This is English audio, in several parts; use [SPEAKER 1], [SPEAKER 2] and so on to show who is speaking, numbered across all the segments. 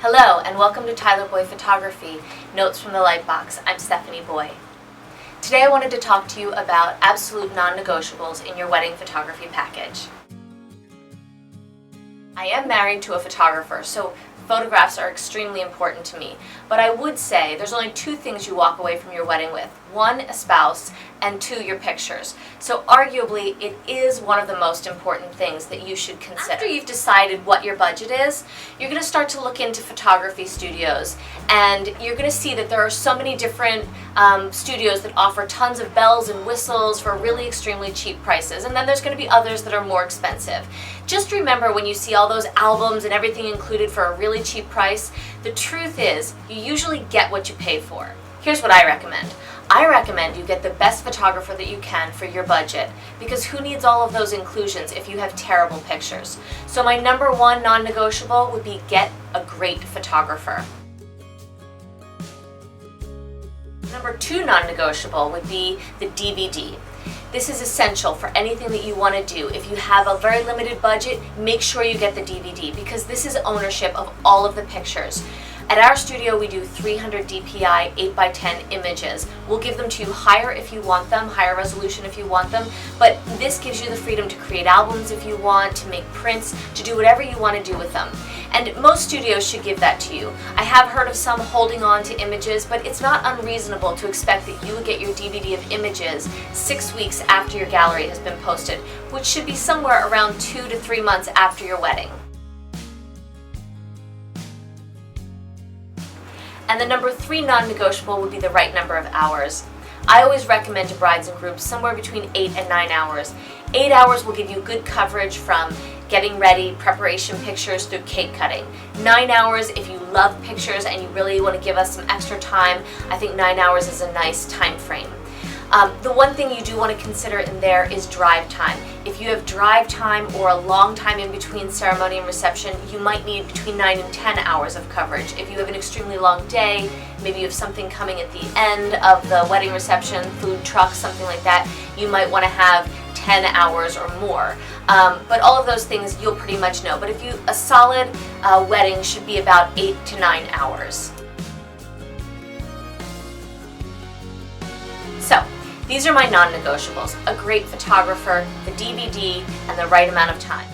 [SPEAKER 1] Hello and welcome to Boye Photography, Notes from the Lightbox. I'm Stephanie Boye. Today I wanted to talk to you about absolute non-negotiables in your wedding photography package. I am married to a photographer, so photographs are extremely important to me, but I would say there's only two things you walk away from your wedding with. One, a spouse, and two, your pictures. So arguably, it is one of the most important things that you should consider. After you've decided what your budget is, you're going to start to look into photography studios, and you're going to see that there are so many different studios that offer tons of bells and whistles for really extremely cheap prices, and then there's going to be others that are more expensive. Just remember, when you see all those albums and everything included for a really cheap price, the truth is you usually get what you pay for. Here's what I recommend. I recommend you get the best photographer that you can for your budget, because who needs all of those inclusions if you have terrible pictures? So my number one non-negotiable would be get a great photographer. Number two non-negotiable would be the DVD. This is essential for anything that you want to do. If you have a very limited budget, make sure you get the DVD, because this is ownership of all of the pictures. At our studio, we do 300 DPI 8x10 images. We'll give them to you higher if you want them, higher resolution if you want them, but this gives you the freedom to create albums if you want, to make prints, to do whatever you want to do with them. And most studios should give that to you. I have heard of some holding on to images, but it's not unreasonable to expect that you would get your DVD of images 6 weeks after your gallery has been posted, which should be somewhere around 2 to 3 months after your wedding. And the number three non-negotiable would be the right number of hours. I always recommend to brides and groups somewhere between 8 and 9 hours. 8 hours will give you good coverage from getting ready, preparation pictures through cake cutting. 9 hours, if you love pictures and you really want to give us some extra time, I think 9 hours is a nice time frame. The one thing you do want to consider in there is drive time. If you have drive time or a long time in between ceremony and reception, you might need between 9 and 10 hours of coverage. If you have an extremely long day, maybe you have something coming at the end of the wedding reception, food truck, something like that, you might want to have 10 hours or more. But all of those things you'll pretty much know. But a solid wedding should be about 8 to 9 hours. So, these are my non-negotiables: a great photographer, the DVD, and the right amount of time.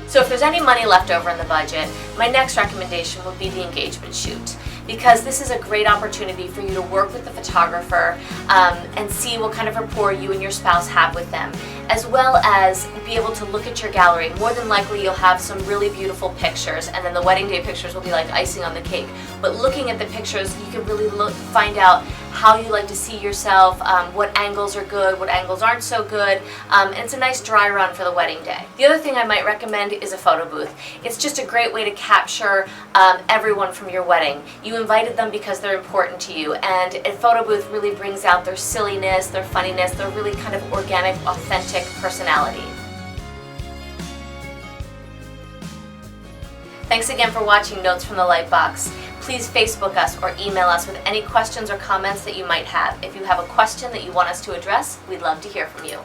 [SPEAKER 1] So if there's any money left over in the budget, my next recommendation would be the engagement shoot, because this is a great opportunity for you to work with the photographer and see what kind of rapport you and your spouse have with them, as well as be able to look at your gallery. More than likely you'll have some really beautiful pictures, and then the wedding day pictures will be like icing on the cake. But looking at the pictures, you can really find out how you like to see yourself, what angles are good, what angles aren't so good, and it's a nice dry run for the wedding day. The other thing I might recommend is a photo booth. It's just a great way to capture everyone from your wedding. You invited them because they're important to you, and a photo booth really brings out their silliness, their funniness, their really kind of organic, authentic personality. Thanks again for watching Notes from the Lightbox. Please Facebook us or email us with any questions or comments that you might have. If you have a question that you want us to address, we'd love to hear from you.